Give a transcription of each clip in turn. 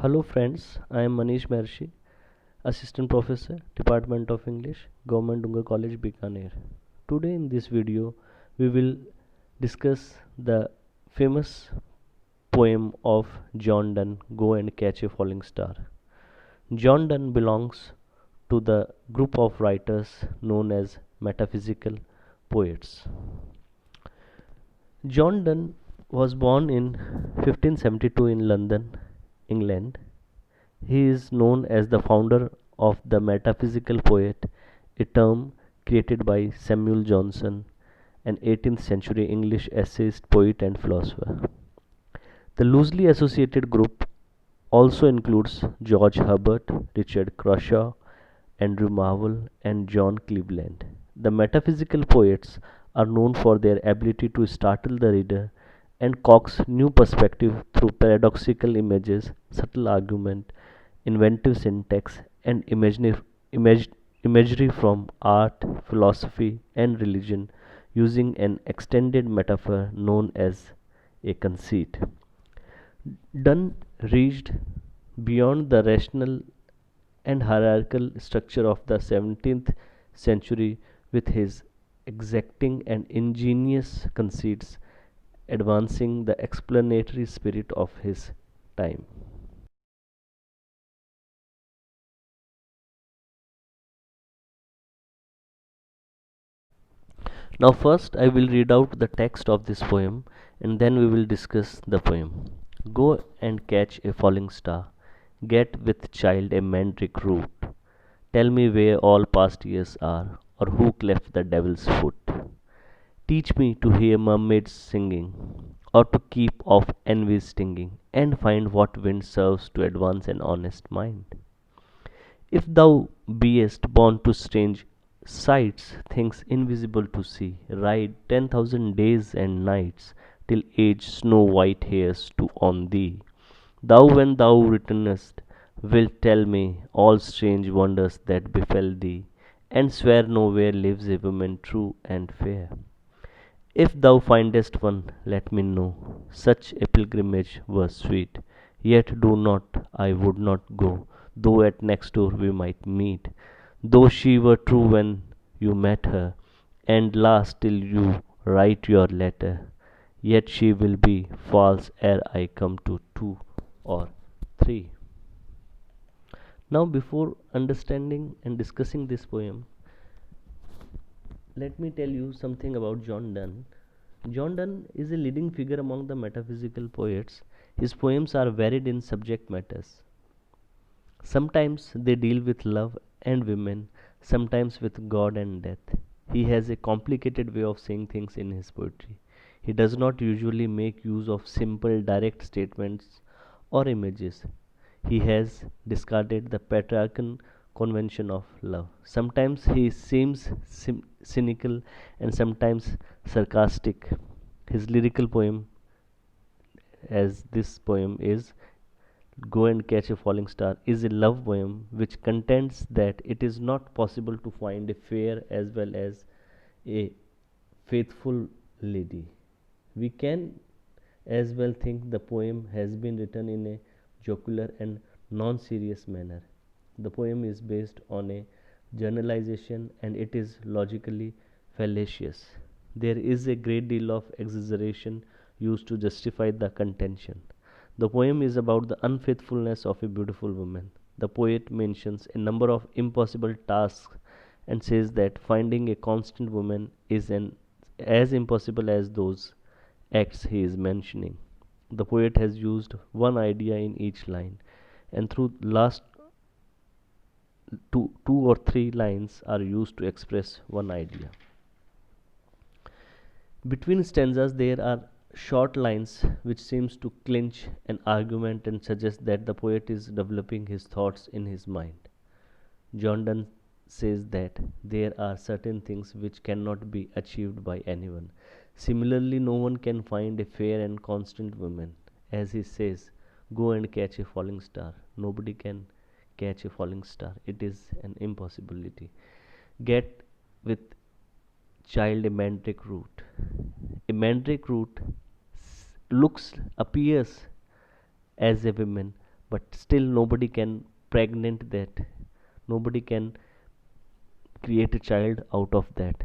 Hello friends, I am Manish Mershi, Assistant Professor, Department of English, Government Dunga College, Bikaner. Today in this video, we will discuss the famous poem of John Donne, Go and Catch a Falling Star. John Donne belongs to the group of writers known as metaphysical poets. John Donne was born in 1572 in London, England. He is known as the founder of the metaphysical poet, a term created by Samuel Johnson, an 18th century English essayist, poet, and philosopher. The loosely associated group also includes George Herbert, Richard Crashaw, Andrew Marvell, and John Cleveland. The metaphysical poets are known for their ability to startle the reader and coax new perspective through paradoxical images, subtle argument, inventive syntax, and imagery from art, philosophy, and religion using an extended metaphor known as a conceit. Donne reached beyond the rational and hierarchical structure of the 17th century with his exacting and ingenious conceits, advancing the explanatory spirit of his time. Now, first, I will read out the text of this poem and then we will discuss the poem. Go and catch a falling star. Get with child a mandrake root. Tell me where all past years are, or who cleft the devil's foot. Teach me to hear mermaids singing, or to keep off envy's stinging, and find what wind serves to advance an honest mind. If thou beest born to strange sights, things invisible to see, ride 10,000 days and nights, till age snow white hairs to on thee. Thou, when thou returnest, wilt tell me all strange wonders that befell thee, and swear nowhere lives a woman true and fair. If thou findest one, let me know. Such a pilgrimage were sweet. Yet do not, I would not go, though at next door we might meet. Though she were true when you met her, and last till you write your letter, yet she will be false ere I come to two or three. Now, before understanding and discussing this poem, let me tell you something about John Donne. John Donne is a leading figure among the metaphysical poets. His poems are varied in subject matters. Sometimes they deal with love and women, sometimes with God and death. He has a complicated way of saying things in his poetry. He does not usually make use of simple, direct statements or images. He has discarded the patriarchal convention of love. Sometimes he seems cynical and sometimes sarcastic. His lyrical poem, as this poem is, Go and Catch a Falling Star, is a love poem which contends that it is not possible to find a fair as well as a faithful lady. We can as well think the poem has been written in a jocular and non serious manner. The poem is based on a generalization and it is logically fallacious. There is a great deal of exaggeration used to justify the contention. The poem is about the unfaithfulness of a beautiful woman. The poet mentions a number of impossible tasks and says that finding a constant woman is as impossible as those acts he is mentioning. The poet has used one idea in each line, and through last two or three lines are used to express one idea. Between stanzas there are short lines which seems to clinch an argument and suggest that the poet is developing his thoughts in his mind. John Donne says that there are certain things which cannot be achieved by anyone. Similarly, no one can find a fair and constant woman. As he says, go and catch a falling star. Nobody can catch a falling star. It is an impossibility. Get with child a mandrake root. A mandrake root appears as a woman, but still nobody can pregnant that. Nobody can create a child out of that.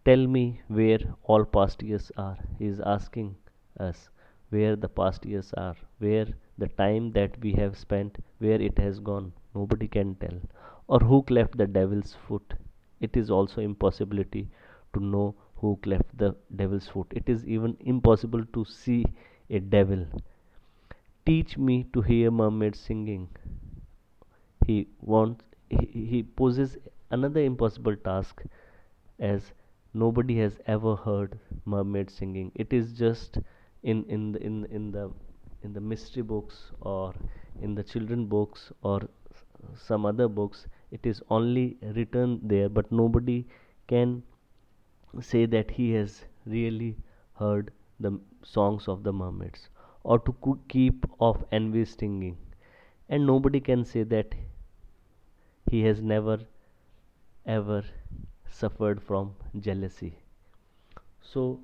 Tell me where all past years are. He is asking us where the past years are, where the time that we have spent, where it has gone. Nobody can tell. Or who cleft the devil's foot. It is also impossibility to know who cleft the devil's foot. It is even impossible to see a devil. Teach me to hear mermaids singing. He poses another impossible task, as nobody has ever heard mermaid singing. It is just in the mystery books, or in the children books, or some other books. It is only written there, but nobody can say that he has really heard the songs of the mermaids, or to keep off envy stinging. And nobody can say that he has never ever suffered from jealousy. So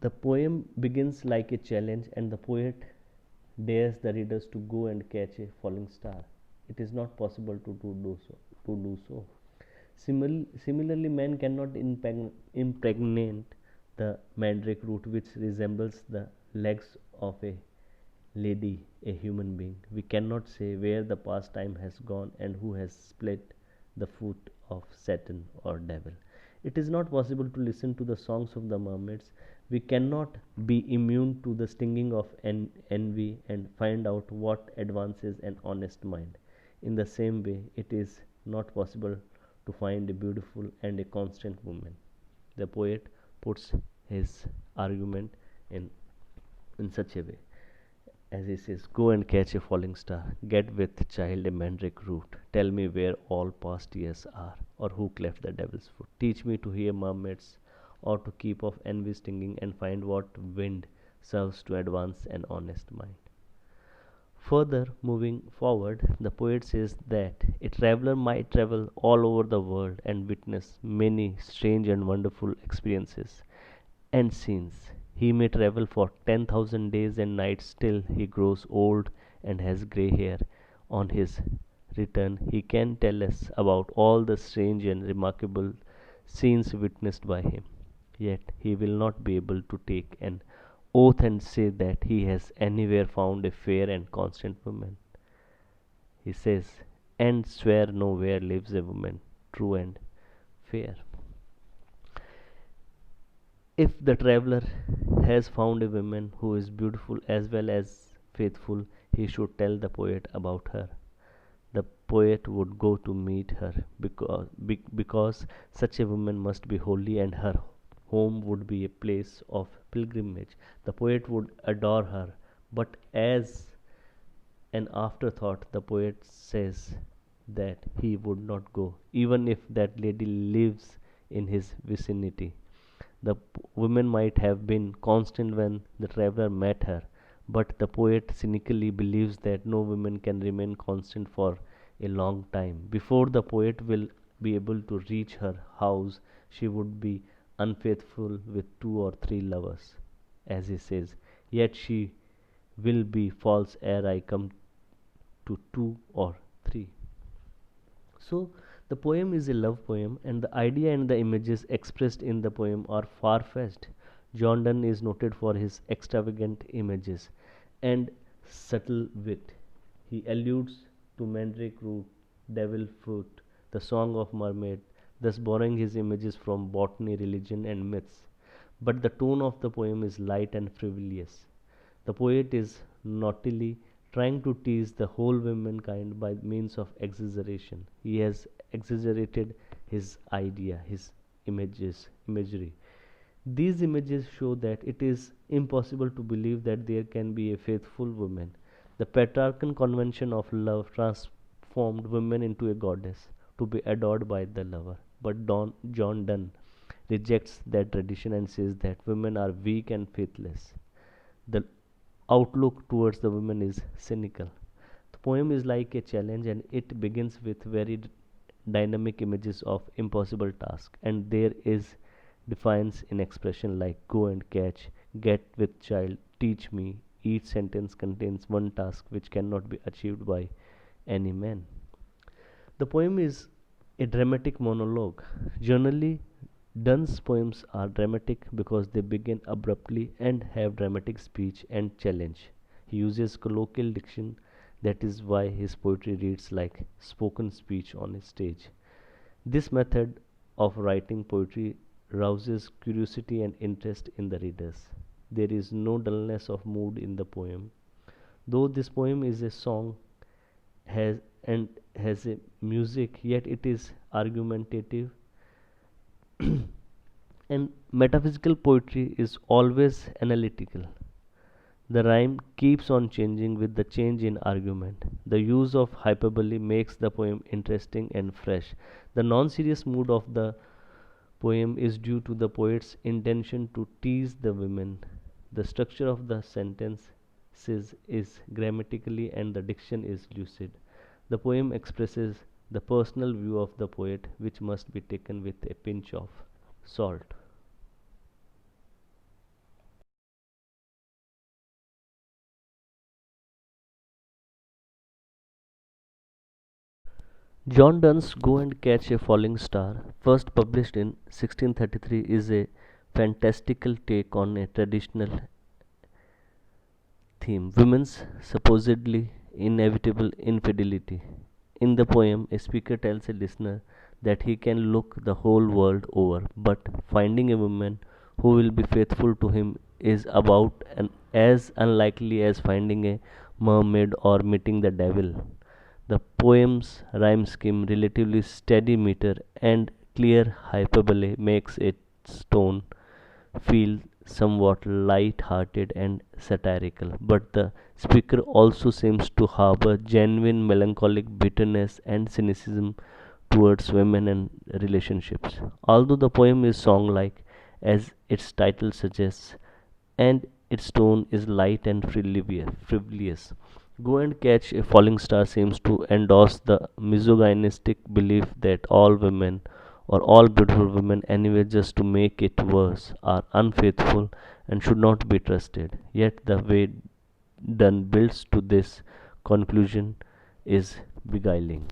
the poem begins like a challenge, and the poet dares the readers to go and catch a falling star. It is not possible do so. To do so. Similarly, man cannot impregnate the mandrake root, which resembles the legs of a lady, a human being. We cannot say where the past time has gone and who has split the foot of Satan or devil. It is not possible to listen to the songs of the mermaids. We cannot be immune to the stinging of envy and find out what advances an honest mind. In the same way, it is not possible to find a beautiful and a constant woman. The poet puts his argument in, in such a way, as he says, go and catch a falling star, get with child a mandrake root, tell me where all past years are, or who cleft the devil's foot. Teach me to hear mermaids, or to keep off envy stinging, and find what wind serves to advance an honest mind. Further, moving forward, the poet says that a traveler might travel all over the world and witness many strange and wonderful experiences and scenes. He may travel for 10,000 days and nights, still he grows old and has grey hair. On his return, he can tell us about all the strange and remarkable scenes witnessed by him. Yet he will not be able to take an oath and say that he has anywhere found a fair and constant woman. He says, and swear nowhere lives a woman true and fair. If the traveler has found a woman who is beautiful as well as faithful, he should tell the poet about her. The poet would go to meet her, because such a woman must be holy, and her home would be a place of pilgrimage. The poet would adore her, but as an afterthought, the poet says that he would not go, even if that lady lives in his vicinity. The woman might have been constant when the traveler met her, but the poet cynically believes that no woman can remain constant for a long time. Before the poet will be able to reach her house, she would be unfaithful with two or three lovers, as he says, yet she will be false ere I come to two or three. So, the poem is a love poem, and the idea and the images expressed in the poem are far fetched. John Donne is noted for his extravagant images and subtle wit. He alludes to mandrake root, devil foot, the song of mermaid, thus borrowing his images from botany, religion, and myths. But the tone of the poem is light and frivolous. The poet is naughtily trying to tease the whole womankind by means of exaggeration. He has exaggerated his idea, his imagery. These images show that it is impossible to believe that there can be a faithful woman. The patriarchal convention of love transformed women into a goddess to be adored by the lover. But John Donne rejects that tradition and says that women are weak and faithless. The outlook towards the women is cynical. The poem is like a challenge, and it begins with very dynamic images of impossible tasks, and there is defiance in expression like go and catch, get with child, teach me, each sentence contains one task which cannot be achieved by any man. The poem is a dramatic monologue. Generally, Donne's poems are dramatic because they begin abruptly and have dramatic speech and challenge. He uses colloquial diction, that is why his poetry reads like spoken speech on a stage. This method of writing poetry rouses curiosity and interest in the readers. There is no dullness of mood in the poem. Though this poem is a song has and has a music, yet it is argumentative and metaphysical poetry is always analytical. The rhyme keeps on changing with the change in argument. The use of hyperbole makes the poem interesting and fresh. The non serious mood of the poem is due to the poet's intention to tease the women. The structure of the sentences is grammatically and the diction is lucid. The poem expresses the personal view of the poet, which must be taken with a pinch of salt. John Donne's Go and Catch a Falling Star, first published in 1633, is a fantastical take on a traditional theme, women's supposedly inevitable infidelity. In the poem, a speaker tells a listener that he can look the whole world over, but finding a woman who will be faithful to him is about as unlikely as finding a mermaid or meeting the devil. The poem's rhyme scheme, relatively steady meter, and clear hyperbole makes its tone feel somewhat light-hearted and satirical, but the speaker also seems to harbor genuine melancholic bitterness and cynicism towards women and relationships. Although the poem is song-like, as its title suggests, and its tone is light and frivolous. Go and Catch a Falling Star seems to endorse the misogynistic belief that all women, or all beautiful women anyway, just to make it worse, are unfaithful and should not be trusted. Yet the way Donne builds to this conclusion is beguiling.